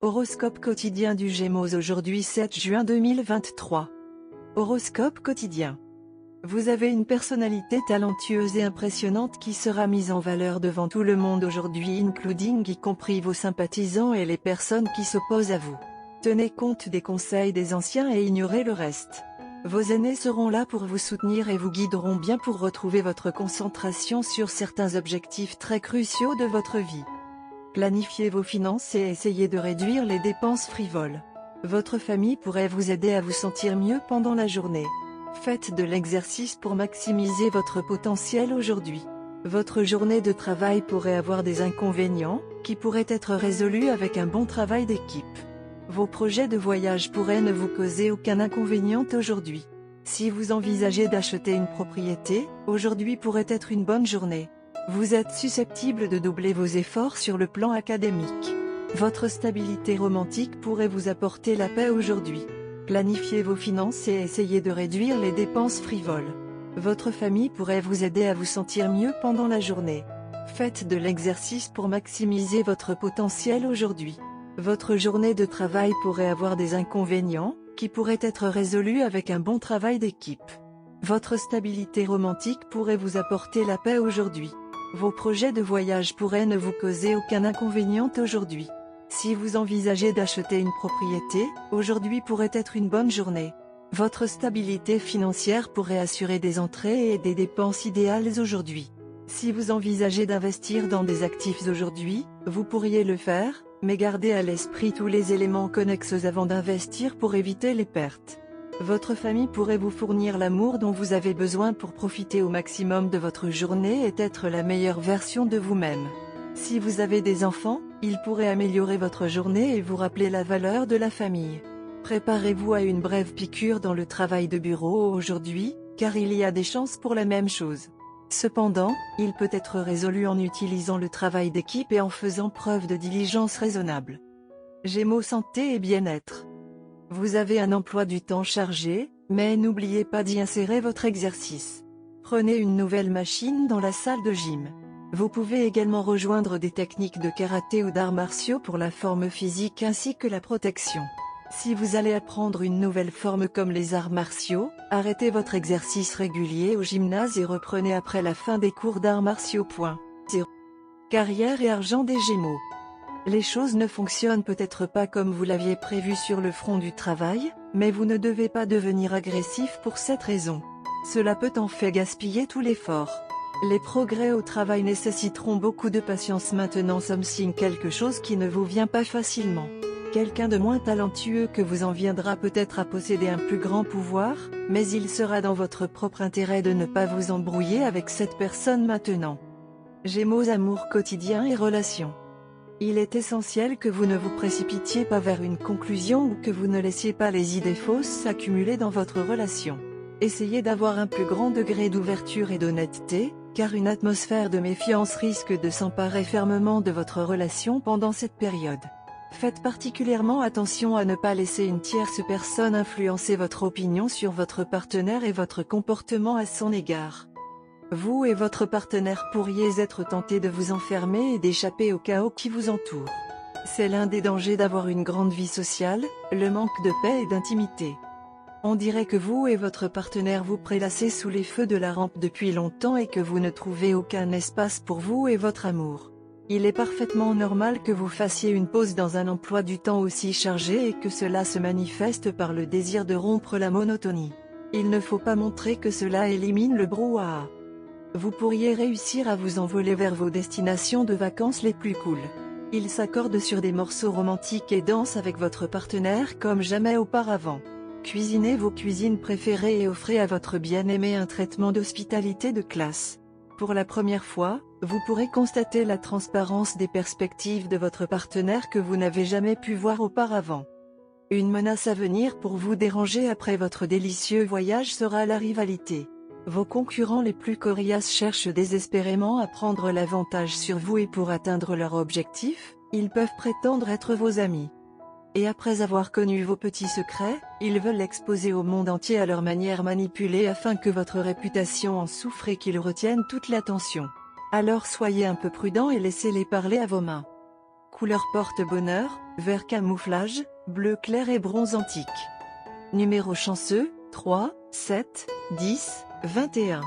Horoscope quotidien du Gémeaux aujourd'hui 7 juin 2023. Horoscope quotidien. Vous avez une personnalité talentueuse et impressionnante qui sera mise en valeur devant tout le monde aujourd'hui, y compris vos sympathisants et les personnes qui s'opposent à vous. Tenez compte des conseils des anciens et ignorez le reste. Vos aînés seront là pour vous soutenir et vous guideront bien pour retrouver votre concentration sur certains objectifs très cruciaux de votre vie. Planifiez vos finances et essayez de réduire les dépenses frivoles. Votre famille pourrait vous aider à vous sentir mieux pendant la journée. Faites de l'exercice pour maximiser votre potentiel aujourd'hui. Votre journée de travail pourrait avoir des inconvénients, qui pourraient être résolus avec un bon travail d'équipe. Vos projets de voyage pourraient ne vous causer aucun inconvénient aujourd'hui. Si vous envisagez d'acheter une propriété, aujourd'hui pourrait être une bonne journée. Vous êtes susceptible de doubler vos efforts sur le plan académique. Votre stabilité romantique pourrait vous apporter la paix aujourd'hui. Planifiez vos finances et essayez de réduire les dépenses frivoles. Votre famille pourrait vous aider à vous sentir mieux pendant la journée. Faites de l'exercice pour maximiser votre potentiel aujourd'hui. Votre journée de travail pourrait avoir des inconvénients, qui pourraient être résolus avec un bon travail d'équipe. Votre stabilité romantique pourrait vous apporter la paix aujourd'hui. Vos projets de voyage pourraient ne vous causer aucun inconvénient aujourd'hui. Si vous envisagez d'acheter une propriété, aujourd'hui pourrait être une bonne journée. Votre stabilité financière pourrait assurer des entrées et des dépenses idéales aujourd'hui. Si vous envisagez d'investir dans des actifs aujourd'hui, vous pourriez le faire, mais gardez à l'esprit tous les éléments connexes avant d'investir pour éviter les pertes. Votre famille pourrait vous fournir l'amour dont vous avez besoin pour profiter au maximum de votre journée et être la meilleure version de vous-même. Si vous avez des enfants, ils pourraient améliorer votre journée et vous rappeler la valeur de la famille. Préparez-vous à une brève piqûre dans le travail de bureau aujourd'hui, car il y a des chances pour la même chose. Cependant, il peut être résolu en utilisant le travail d'équipe et en faisant preuve de diligence raisonnable. Gémeaux santé et bien-être. Vous avez un emploi du temps chargé, mais n'oubliez pas d'y insérer votre exercice. Prenez une nouvelle machine dans la salle de gym. Vous pouvez également rejoindre des techniques de karaté ou d'arts martiaux pour la forme physique ainsi que la protection. Si vous allez apprendre une nouvelle forme comme les arts martiaux, arrêtez votre exercice régulier au gymnase et reprenez après la fin des cours d'arts martiaux. Carrière et argent des Gémeaux. Les choses ne fonctionnent peut-être pas comme vous l'aviez prévu sur le front du travail, mais vous ne devez pas devenir agressif pour cette raison. Cela peut en fait gaspiller tout l'effort. Les progrès au travail nécessiteront beaucoup de patience maintenant, signe quelque chose qui ne vous vient pas facilement. Quelqu'un de moins talentueux que vous en viendra peut-être à posséder un plus grand pouvoir, mais il sera dans votre propre intérêt de ne pas vous embrouiller avec cette personne maintenant. Gémeaux amour quotidien et relations. Il est essentiel que vous ne vous précipitiez pas vers une conclusion ou que vous ne laissiez pas les idées fausses s'accumuler dans votre relation. Essayez d'avoir un plus grand degré d'ouverture et d'honnêteté, car une atmosphère de méfiance risque de s'emparer fermement de votre relation pendant cette période. Faites particulièrement attention à ne pas laisser une tierce personne influencer votre opinion sur votre partenaire et votre comportement à son égard. Vous et votre partenaire pourriez être tentés de vous enfermer et d'échapper au chaos qui vous entoure. C'est l'un des dangers d'avoir une grande vie sociale, le manque de paix et d'intimité. On dirait que vous et votre partenaire vous prélassez sous les feux de la rampe depuis longtemps et que vous ne trouvez aucun espace pour vous et votre amour. Il est parfaitement normal que vous fassiez une pause dans un emploi du temps aussi chargé et que cela se manifeste par le désir de rompre la monotonie. Il ne faut pas montrer que cela élimine le brouhaha. Vous pourriez réussir à vous envoler vers vos destinations de vacances les plus cool. Ils s'accordent sur des morceaux romantiques et dansent avec votre partenaire comme jamais auparavant. Cuisinez vos cuisines préférées et offrez à votre bien-aimé un traitement d'hospitalité de classe. Pour la première fois, vous pourrez constater la transparence des perspectives de votre partenaire que vous n'avez jamais pu voir auparavant. Une menace à venir pour vous déranger après votre délicieux voyage sera la rivalité. Vos concurrents les plus coriaces cherchent désespérément à prendre l'avantage sur vous et pour atteindre leur objectif, ils peuvent prétendre être vos amis. Et après avoir connu vos petits secrets, ils veulent l'exposer au monde entier à leur manière manipulée afin que votre réputation en souffre et qu'ils retiennent toute l'attention. Alors soyez un peu prudent et laissez-les parler à vos mains. Couleur porte-bonheur, vert camouflage, bleu clair et bronze antique. Numéro chanceux, 3, 7, 10, 21.